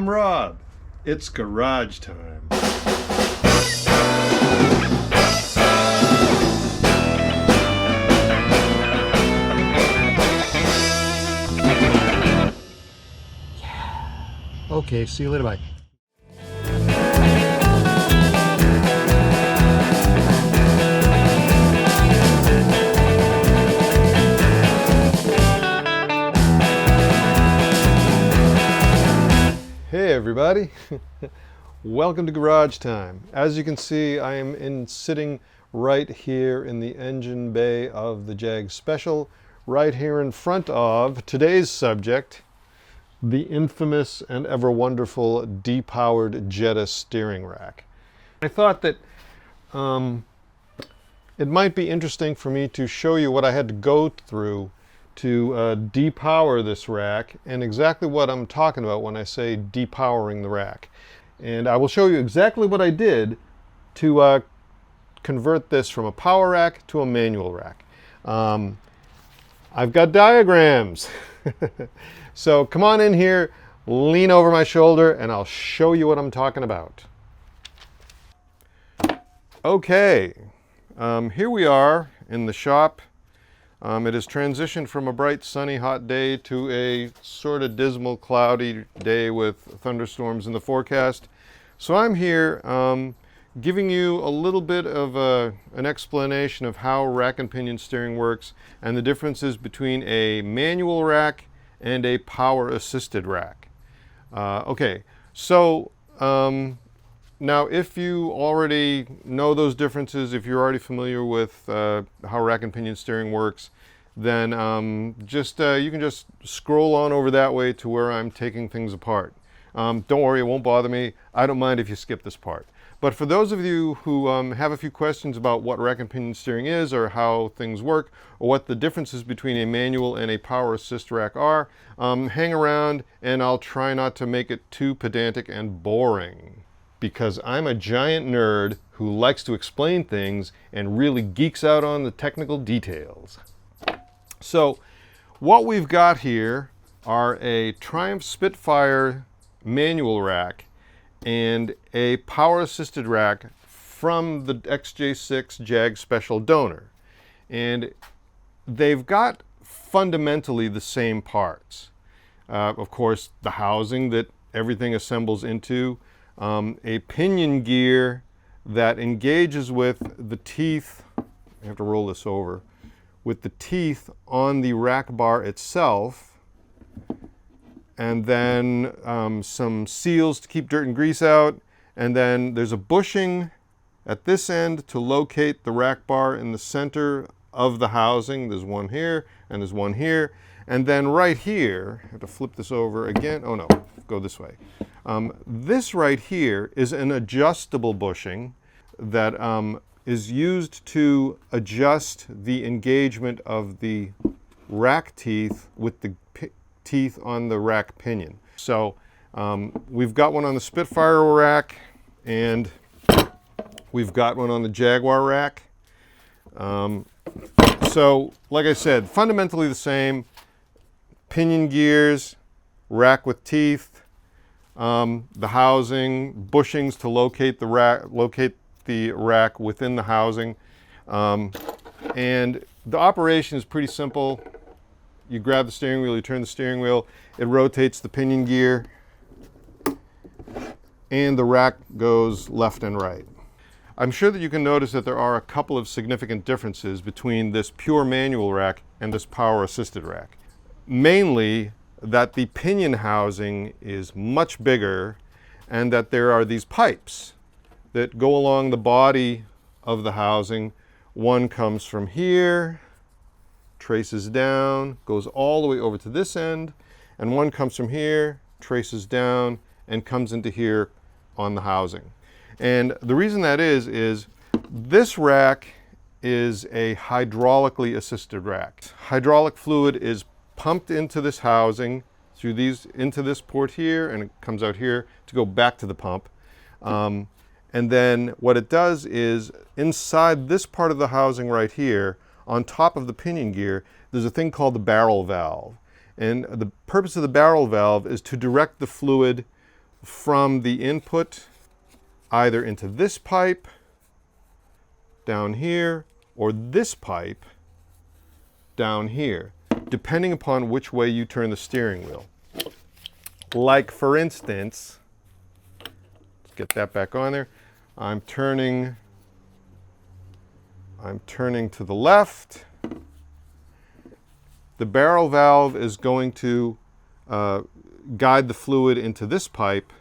I'm Rob. It's garage time. Okay, see you later, bye. Hey everybody, welcome to Garage Time. As you can see, I am sitting right here in the engine bay of the Jag Special, right here in front of today's subject, the infamous and ever wonderful depowered Jetta steering rack. I thought that it might be interesting for me to show you what I had to go through to depower this rack, and exactly what I'm talking about when I say depowering the rack. And I will show you exactly what I did to convert this from a power rack to a manual rack. I've got diagrams. So come on in here, lean over my shoulder, and I'll show you what I'm talking about. Okay, here we are in the shop. It has transitioned from a bright, sunny, hot day to a sort of dismal, cloudy day with thunderstorms in the forecast. So I'm here giving you a little bit of an explanation of how rack and pinion steering works and the differences between a manual rack and a power-assisted rack. Okay, so now if you already know those differences, if you're already familiar with how rack and pinion steering works, then you can just scroll on over that way to where I'm taking things apart. Don't worry, it won't bother me. I don't mind if you skip this part. But for those of you who have a few questions about what rack and pinion steering is, or how things work, or what the differences between a manual and a power assist rack are, hang around and I'll try not to make it too pedantic and boring, because I'm a giant nerd who likes to explain things and really geeks out on the technical details. So what we've got here are a Triumph Spitfire manual rack and a power-assisted rack from the XJ6 Jag Special donor. And they've got fundamentally the same parts. Of course, the housing that everything assembles into, a pinion gear that engages with the teeth, I have to roll this over, with the teeth on the rack bar itself, and then some seals to keep dirt and grease out, and then there's a bushing at this end to locate the rack bar in the center of the housing. There's one here and there's one here, and then right here, I have to flip this over again, oh no, go this way. This right here is an adjustable bushing that is used to adjust the engagement of the rack teeth with the teeth on the rack pinion. So we've got one on the Spitfire rack, and we've got one on the Jaguar rack. So like I said, fundamentally the same. Pinion gears, rack with teeth, the housing, bushings to locate the rack within the housing. And the operation is pretty simple. You grab the steering wheel, you turn the steering wheel, it rotates the pinion gear, and the rack goes left and right. I'm sure that you can notice that there are a couple of significant differences between this pure manual rack and this power-assisted rack. Mainly that the pinion housing is much bigger, and that there are these pipes that go along the body of the housing. One comes from here, traces down, goes all the way over to this end, and one comes from here, traces down, and comes into here on the housing. And the reason that is this rack is a hydraulically assisted rack. Hydraulic fluid is pumped into this housing through these, into this port here, and it comes out here to go back to the pump. And then what it does is, inside this part of the housing right here, on top of the pinion gear, there's a thing called the barrel valve. And the purpose of the barrel valve is to direct the fluid from the input either into this pipe down here or this pipe down here, depending upon which way you turn the steering wheel. Like, for instance, let's get that back on there. I'm turning to the left. The barrel valve is going to guide the fluid into this pipe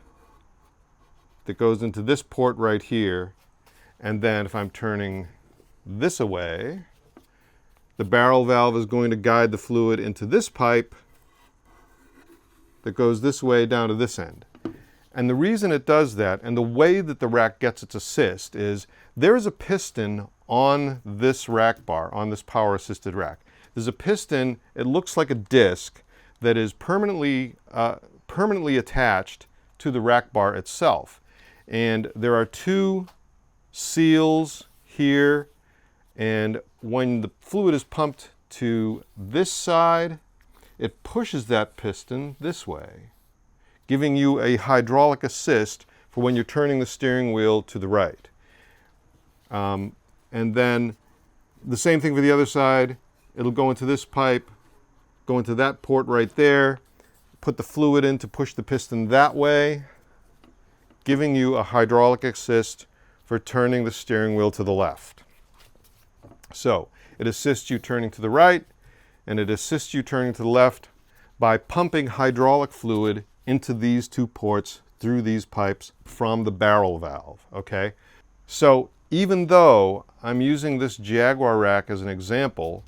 that goes into this port right here. And then if I'm turning this away, the barrel valve is going to guide the fluid into this pipe that goes this way down to this end. And the reason it does that, and the way that the rack gets its assist, is there is a piston on this rack bar, on this power assisted rack. There's a piston, it looks like a disc, that is permanently attached to the rack bar itself. And there are two seals here, and when the fluid is pumped to this side, it pushes that piston this way, giving you a hydraulic assist for when you're turning the steering wheel to the right. And then the same thing for the other side. It'll go into this pipe, go into that port right there, put the fluid in to push the piston that way, giving you a hydraulic assist for turning the steering wheel to the left. So it assists you turning to the right, and it assists you turning to the left by pumping hydraulic fluid into these two ports through these pipes from the barrel valve, okay? So even though I'm using this Jaguar rack as an example,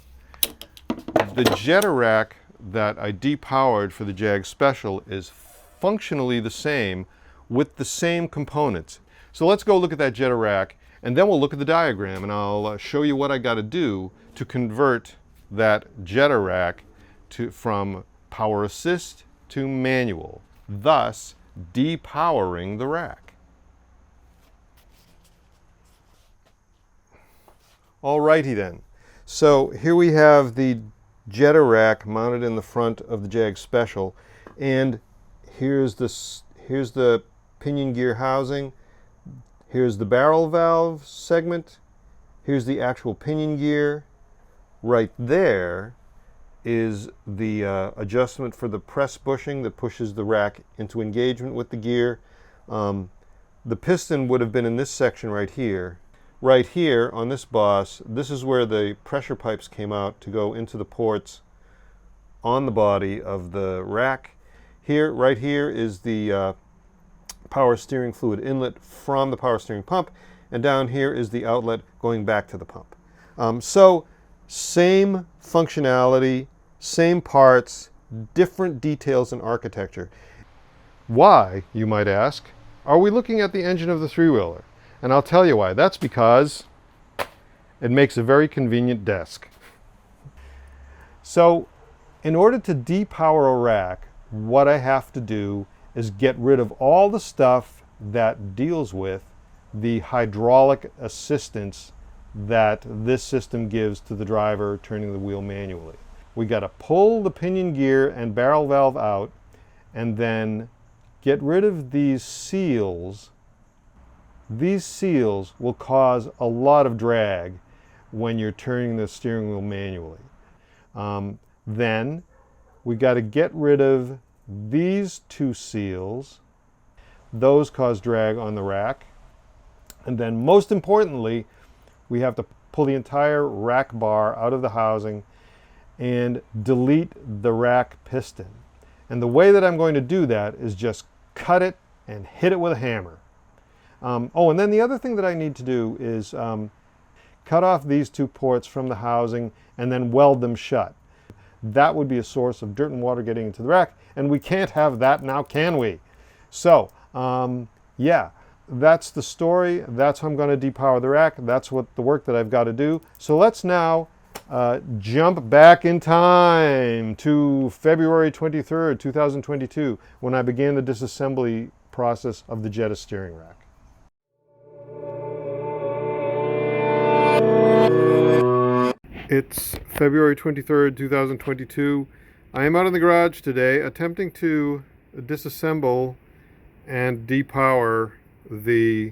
the Jetta rack that I depowered for the Jag Special is functionally the same with the same components. So let's go look at that Jetta rack, and then we'll look at the diagram, and I'll show you what I got to do to convert that Jetta rack from power assist to manual, thus depowering the rack. Alrighty then. So here we have the Jetta rack mounted in the front of the Jag Special, and here's the pinion gear housing. Here's the barrel valve segment. Here's the actual pinion gear. Right there is the adjustment for the press bushing that pushes the rack into engagement with the gear. The piston would have been in this section right here. Right here on this boss, this is where the pressure pipes came out to go into the ports on the body of the rack. Here, right here is the power steering fluid inlet from the power steering pump, and down here is the outlet going back to the pump. So same functionality, same parts, different details in architecture. Why, you might ask, are we looking at the engine of the three-wheeler? And I'll tell you why. That's because it makes a very convenient desk. So in order to depower a rack, what I have to do is get rid of all the stuff that deals with the hydraulic assistance that this system gives to the driver turning the wheel manually. We got to pull the pinion gear and barrel valve out and then get rid of these seals. These seals will cause a lot of drag when you're turning the steering wheel manually. Then we got to get rid of these two seals. Those cause drag on the rack. And then most importantly, we have to pull the entire rack bar out of the housing and delete the rack piston. And the way that I'm going to do that is just cut it and hit it with a hammer. And then the other thing that I need to do is cut off these two ports from the housing and then weld them shut. That would be a source of dirt and water getting into the rack, and we can't have that now, can we? So, yeah, that's the story. That's how I'm going to depower the rack. That's what the work that I've got to do. So let's now jump back in time to February 23rd, 2022, when I began the disassembly process of the Jetta steering rack. It's February 23rd, 2022. I am out in the garage today attempting to disassemble and depower the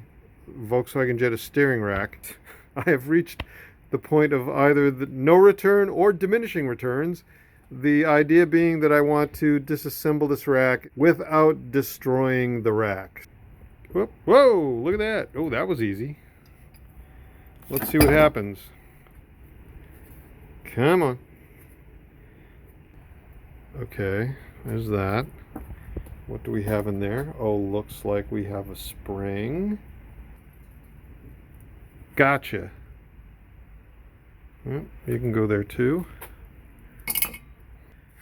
Volkswagen Jetta steering rack. I have reached the point of either the no return or diminishing returns. The idea being that I want to disassemble this rack without destroying the rack. Whoop, whoa, look at that. Oh, that was easy. Let's see what happens. Come on. Okay, there's that. What do we have in there? Oh, looks like we have a spring. Gotcha. Well, you can go there too.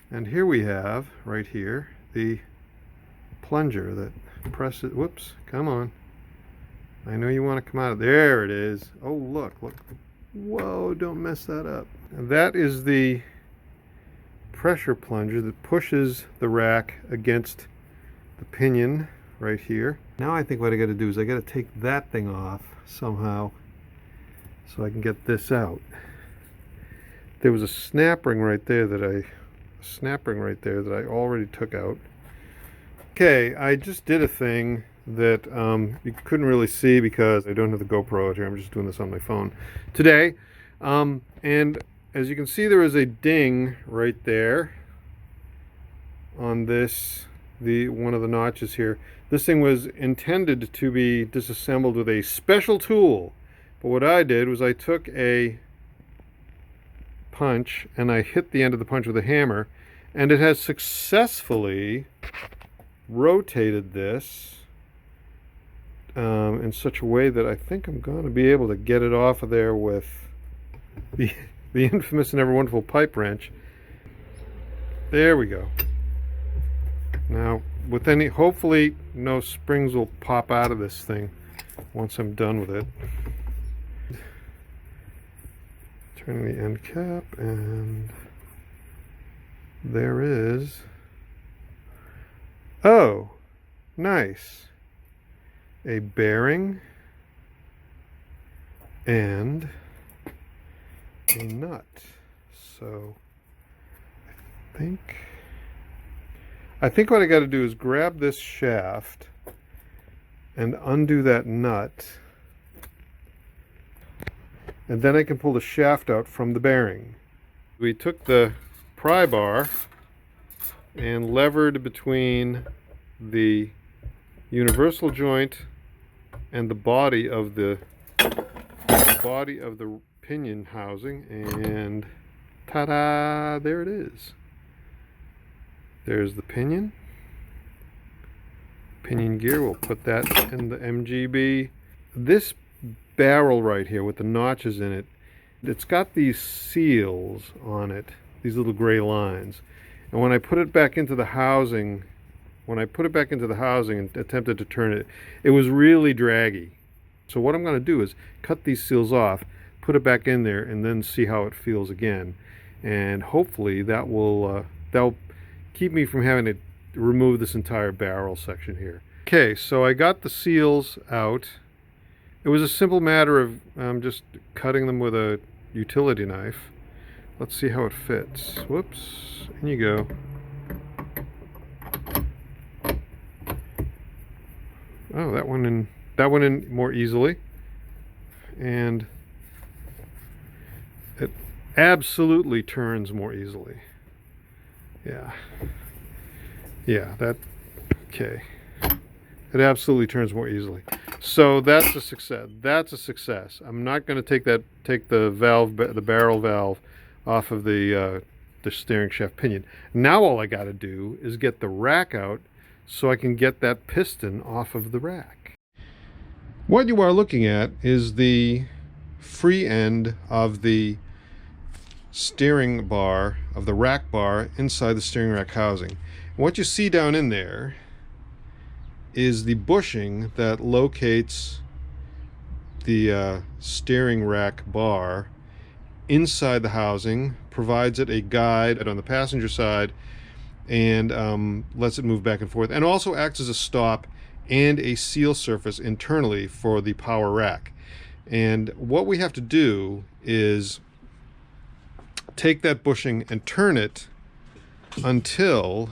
And here we have, right here, the plunger that presses. Whoops, come on. I know you want to come out of there. It is. Oh, look. Whoa, don't mess that up. And that is the pressure plunger that pushes the rack against the pinion right here. Now I think what I got to do is I got to take that thing off somehow so I can get this out. There was a snap ring right there that I already took out. Okay, I just did a thing that you couldn't really see because I don't have the GoPro out here. I'm just doing this on my phone today. And as you can see, there is a ding right there on this, one of the notches here. This thing was intended to be disassembled with a special tool. But what I did was I took a punch and I hit the end of the punch with a hammer, and it has successfully rotated this in such a way that I think I'm going to be able to get it off of there with the infamous and ever wonderful pipe wrench. There we go. Now, with hopefully no springs will pop out of this thing once I'm done with it. Turning the end cap, and there is, oh, nice, a bearing and a nut. So I think what I got to do is grab this shaft and undo that nut, and then I can pull the shaft out from the bearing. We took the pry bar and levered between the universal joint and the body of the pinion housing, and ta-da, there it is. There's the pinion gear. We'll put that in the MGB. This barrel right here with the notches in it, it's got these seals on it, these little gray lines. And when I put it back into the housing, and attempted to turn it, it was really draggy. So what I'm going to do is cut these seals off, put it back in there, and then see how it feels again. And hopefully that'll keep me from having to remove this entire barrel section here. Okay, so I got the seals out. It was a simple matter of just cutting them with a utility knife. Let's see how it fits. Whoops, in you go. Oh, that went in more easily, and it absolutely turns more easily. Okay. It absolutely turns more easily. So that's a success. I'm not going to take the barrel valve off of the steering shaft pinion. Now all I got to do is get the rack out so I can get that piston off of the rack. What you are looking at is the free end of the steering bar, of the rack bar inside the steering rack housing. And what you see down in there is the bushing that locates the steering rack bar inside the housing, provides it a guide on the passenger side, and lets it move back and forth, and also acts as a stop and a seal surface internally for the power rack. And what we have to do is take that bushing and turn it until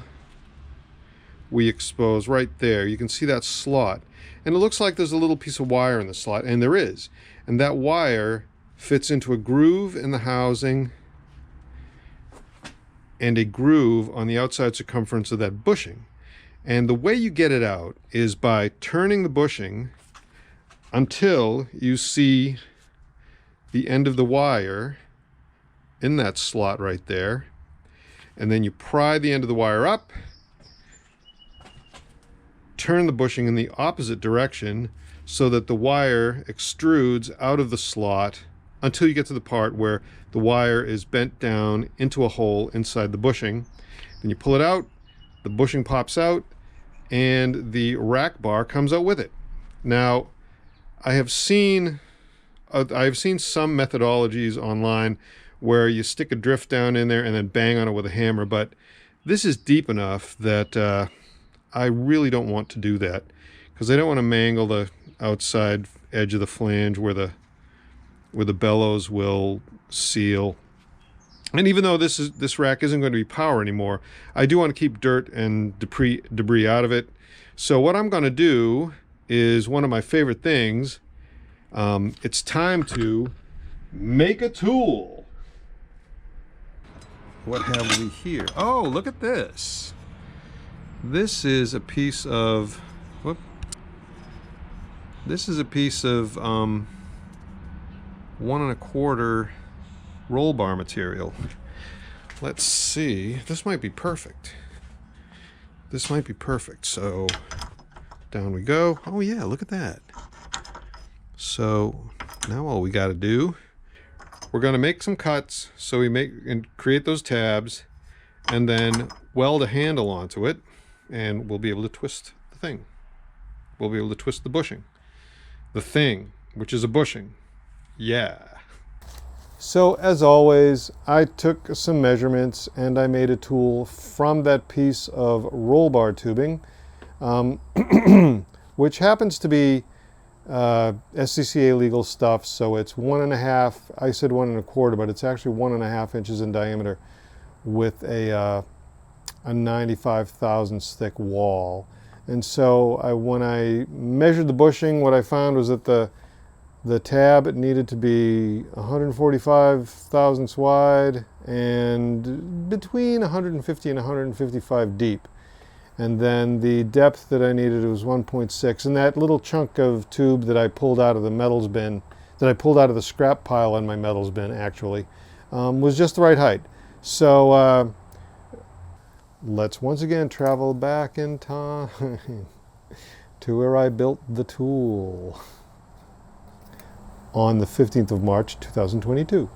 we expose right there. You can see that slot. And it looks like there's a little piece of wire in the slot, and there is. And that wire fits into a groove in the housing and a groove on the outside circumference of that bushing. And the way you get it out is by turning the bushing until you see the end of the wire in that slot right there. And then you pry the end of the wire up, turn the bushing in the opposite direction so that the wire extrudes out of the slot until you get to the part where the wire is bent down into a hole inside the bushing. Then you pull it out, the bushing pops out, and the rack bar comes out with it. Now, I have seen some methodologies online where you stick a drift down in there and then bang on it with a hammer, but this is deep enough that I really don't want to do that, because I don't want to mangle the outside edge of the flange where the bellows will seal. And even though this rack isn't going to be power anymore, I do want to keep dirt and debris out of it. So what I'm going to do is one of my favorite things. It's time to make a tool. What have we here? Oh, look at this. This is a piece of, this is a piece of 1 1/4 roll bar material. Let's see, this might be perfect. This might be perfect. So down we go. Oh yeah, look at that. So now all we got to do, we're going to make some cuts so we make and create those tabs, and then weld a handle onto it, and we'll be able to twist the thing. We'll be able to twist the bushing. The thing, which is a bushing. Yeah. So as always, I took some measurements and I made a tool from that piece of roll bar tubing, which happens to be SCCA legal stuff. So it's 1.5, I said 1 1/4, but it's actually 1.5 inches in diameter with a 95 thousandths thick wall. And so when I measured the bushing, what I found was that the tab needed to be 145 thousandths wide and between 150 and 155 deep. And then the depth that I needed was 1.6. And that little chunk of tube that I pulled out of the metals bin, that I pulled out of the scrap pile on my metals bin actually, was just the right height. So let's once again travel back in time to where I built the tool on the 15th of March 2022.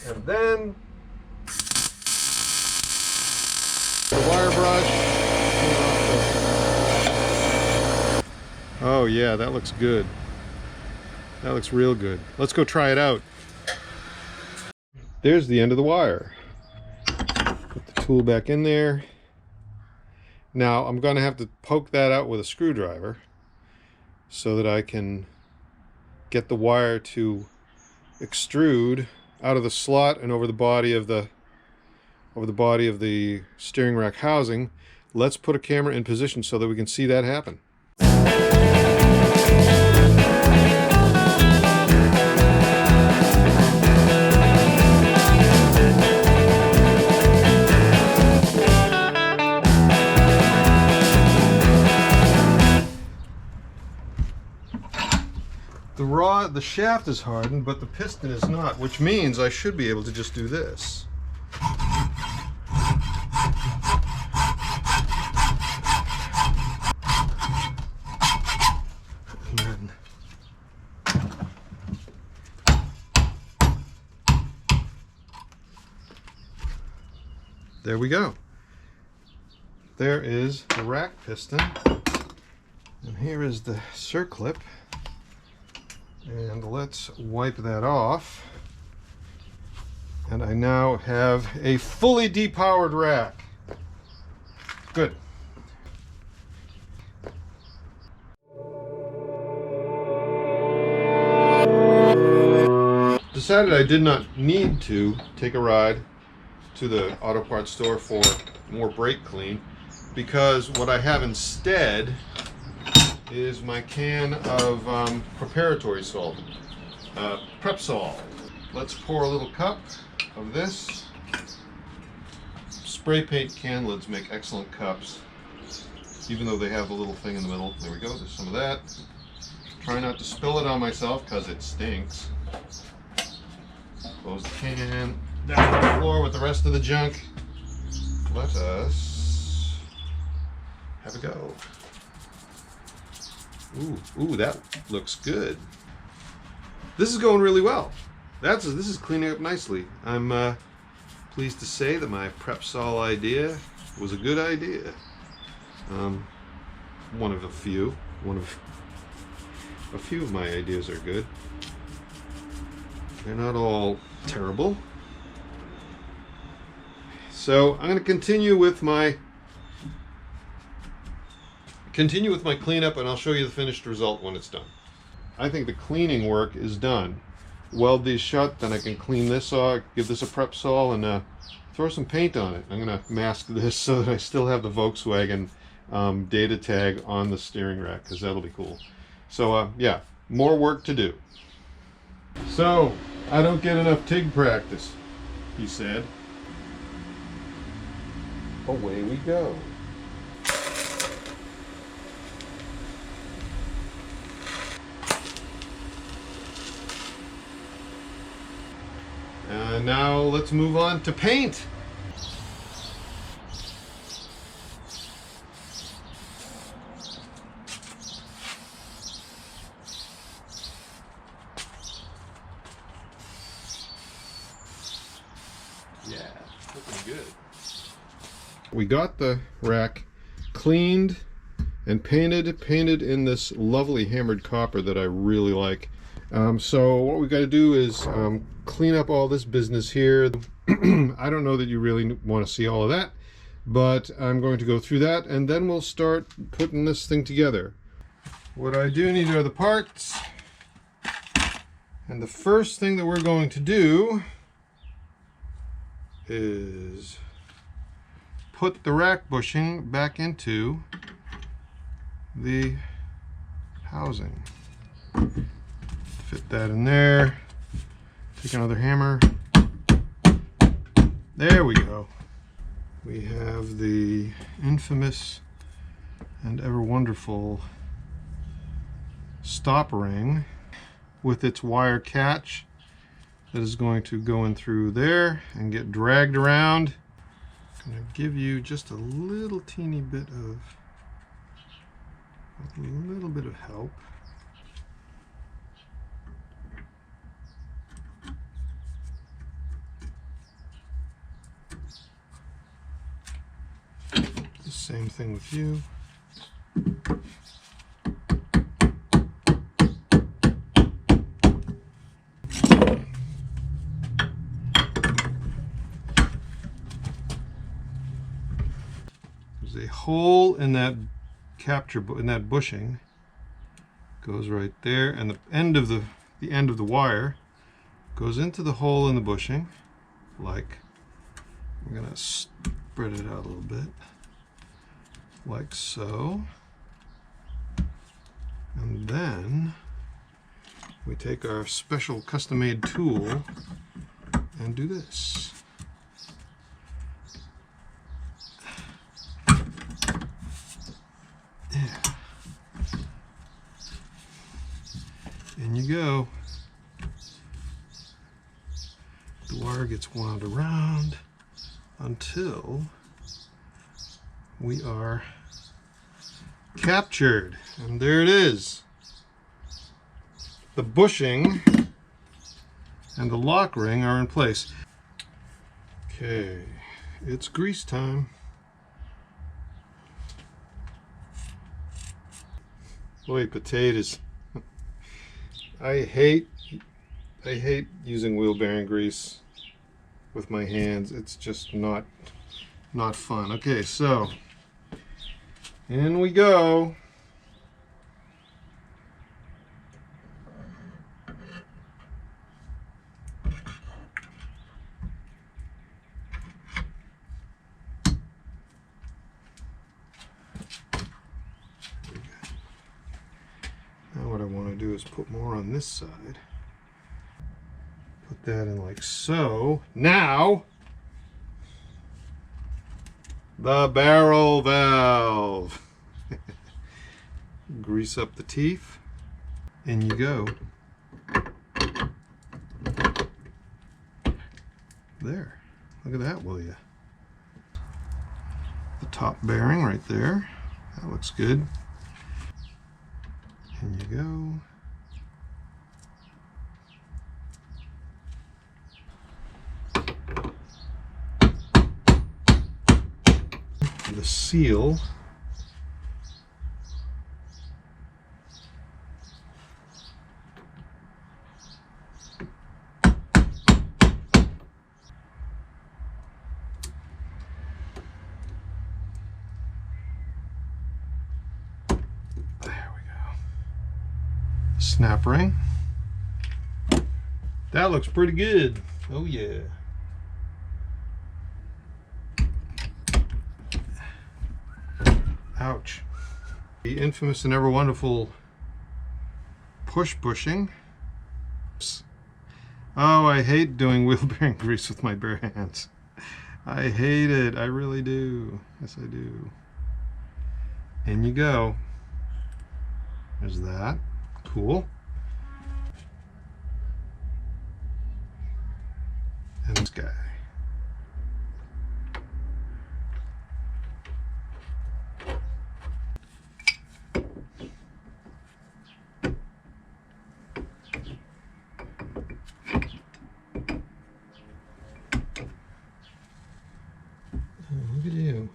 And then the wire brush. Oh yeah, that looks good. That looks real good. Let's go try it out. There's the end of the wire. Put the tool back in there. Now I'm going to have to poke that out with a screwdriver so that I can get the wire to extrude out of the slot and over the body of the steering rack housing. Let's put a camera in position so that we can see that happen. The shaft is hardened, but the piston is not, which means I should be able to just do this. And then there we go. There is the rack piston, and here is the circlip. And let's wipe that off. And I now have a fully depowered rack. Good. Decided I did not need to take a ride to the auto parts store for more brake clean, because what I have instead is my can of preparatory salt, prep salt. Let's pour a little cup of this. Spray paint can lids make excellent cups, even though they have a little thing in the middle. There we go, there's some of that. Try not to spill it on myself because it stinks. Close the can, down on the floor with the rest of the junk. Let us have a go. Ooh, that looks good. This is going really well. This is cleaning up nicely. I'm pleased to say that my prep sol idea was a good idea. One of a few of my ideas are good. They're not all terrible. So I'm going to continue with my cleanup, and I'll show you the finished result when it's done. I think the cleaning work is done. Weld these shut, then I can clean this off, give this a prep sol, and throw some paint on it. I'm going to mask this so that I still have the Volkswagen data tag on the steering rack, because that'll be cool. So yeah, more work to do. So, I don't get enough TIG practice, he said. Away we go. Now let's move on to paint. Yeah, looking good. We got the rack cleaned and painted in this lovely hammered copper that I really like. So what we got to do is clean up all this business here. I don't know that you really want to see all of that, but I'm going to go through that, and then we'll start putting this thing together. What I do need are the parts, and the first thing that we're going to do is put the rack bushing back into the housing. Fit that in there. Take another hammer. There we go. We have the infamous and ever wonderful stop ring with its wire catch that is going to go in through there and get dragged around. I'm going to give you just a little teeny bit of help. The same thing with you. There's a hole in that in that bushing. Goes right there, and the end of the wire goes into the hole in the bushing. Like, I'm gonna spread it out a little bit, like so. And then we take our special custom-made tool and do this. Yeah. In you go. The wire gets wound around until we are captured, and there it is. The bushing and the lock ring are in place. Okay, it's grease time. Boy, potatoes. I hate using wheel bearing grease with my hands. It's just not fun. Okay, so In we go. Now what I want to do is put more on this side. Put that in like so. Now, the barrel valve. Grease up the teeth. In you go. There. Look at that, will you? The top bearing right there. That looks good. In you go. The seal. Snap ring. That looks pretty good. Oh yeah. Ouch. The infamous and ever wonderful pushing. Oh, I hate doing wheel bearing grease with my bare hands. I hate it. I really do. Yes, I do. In you go. There's that. Cool. And this guy. Oh, look at you.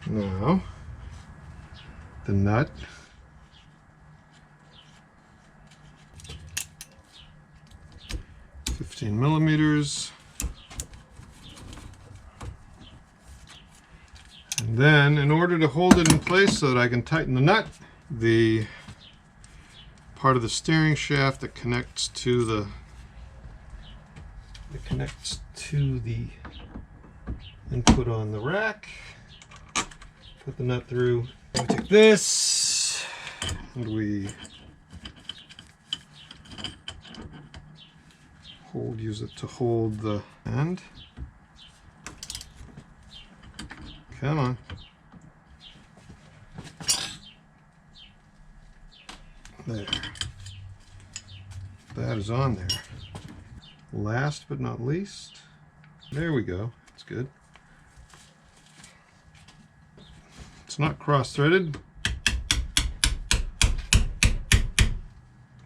Now, the nut. $15 mm. And then, in order to hold it in place so that I can tighten the nut, the part of the steering shaft that connects to the input on the rack. Put the nut through. We take this and we use it to hold the end. Come on. There. That is on there. Last but not least, there we go. It's good. It's not cross-threaded.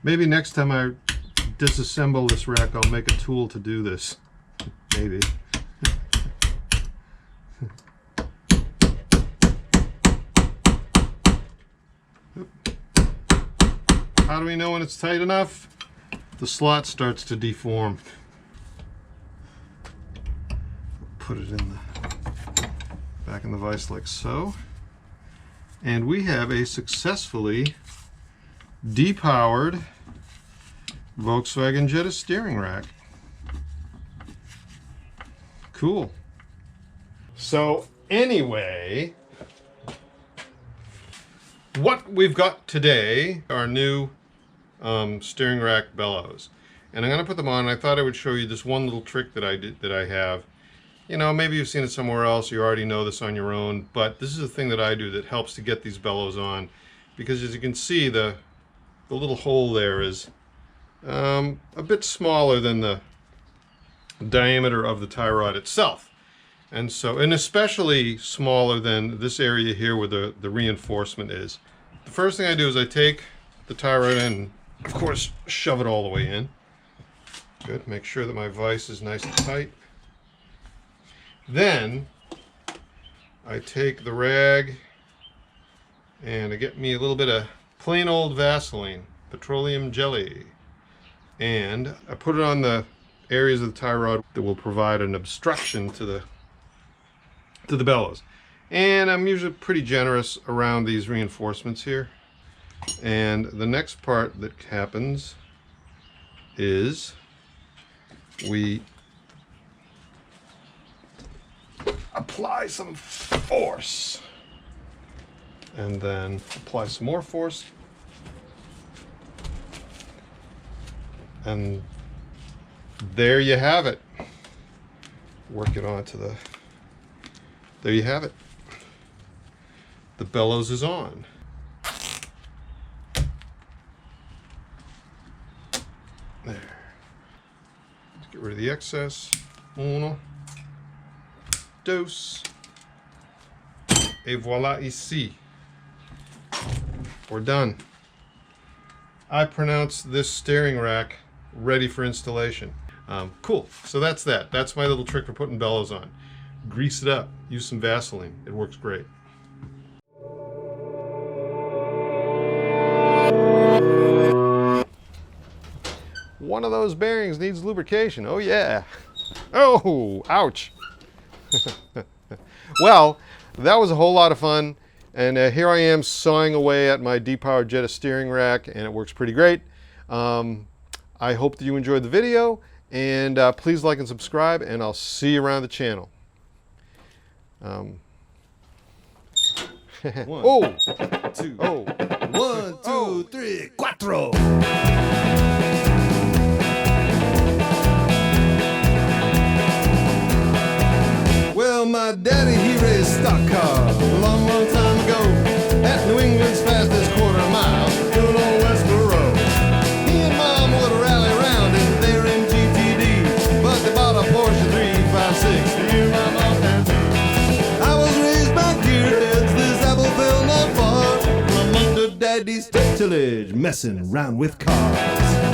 Maybe next time I disassemble this rack, I'll make a tool to do this. Maybe. How do we know when it's tight enough? The slot starts to deform. Put it in the back in the vise like so. And we have a successfully depowered Volkswagen Jetta steering rack. Cool. So anyway, what we've got today are new steering rack bellows, and I'm going to put them on. I thought I would show you this one little trick that I have. You know, maybe you've seen it somewhere else, you already know this on your own, but this is a thing that I do that helps to get these bellows on, because as you can see, the little hole there is a bit smaller than the diameter of the tie rod itself, and especially smaller than this area here where the reinforcement is. The first thing I do is I take the tie rod and of course shove it all the way in. Good. Make sure that my vise is nice and tight. Then I take the rag and I get me a little bit of plain old Vaseline, petroleum jelly, and I put it on the areas of the tie rod that will provide an obstruction to the bellows. And I'm usually pretty generous around these reinforcements here. And the next part that happens is we apply some force and then apply some more force, and there you have it. Work it onto the, there you have it. The bellows is on. There. Let's get rid of the excess. Uno, dos, et voila ici. We're done. I pronounce this steering rack ready for installation. Cool. So that's that. That's my little trick for putting bellows on. Grease it up. Use some Vaseline. It works great. One of those bearings needs lubrication. Oh yeah. Oh, ouch. Well, that was a whole lot of fun. And here I am sawing away at my Depowered Jetta steering rack, and it works pretty great. I hope that you enjoyed the video, and please like and subscribe, and I'll see you around the channel. One, Oh! two, Oh! 1, 2, 3, cuatro. Well, my daddy, he raised stock cars a long, long time ago at New England's fastest quarter mile, doing old Westboro Road. He and Mom would rally around in their MGTD, but they bought a Porsche 356 to you, my mom and me. I was raised by gearheads, this apple fell not far from under daddy's tutelage, messing around with cars.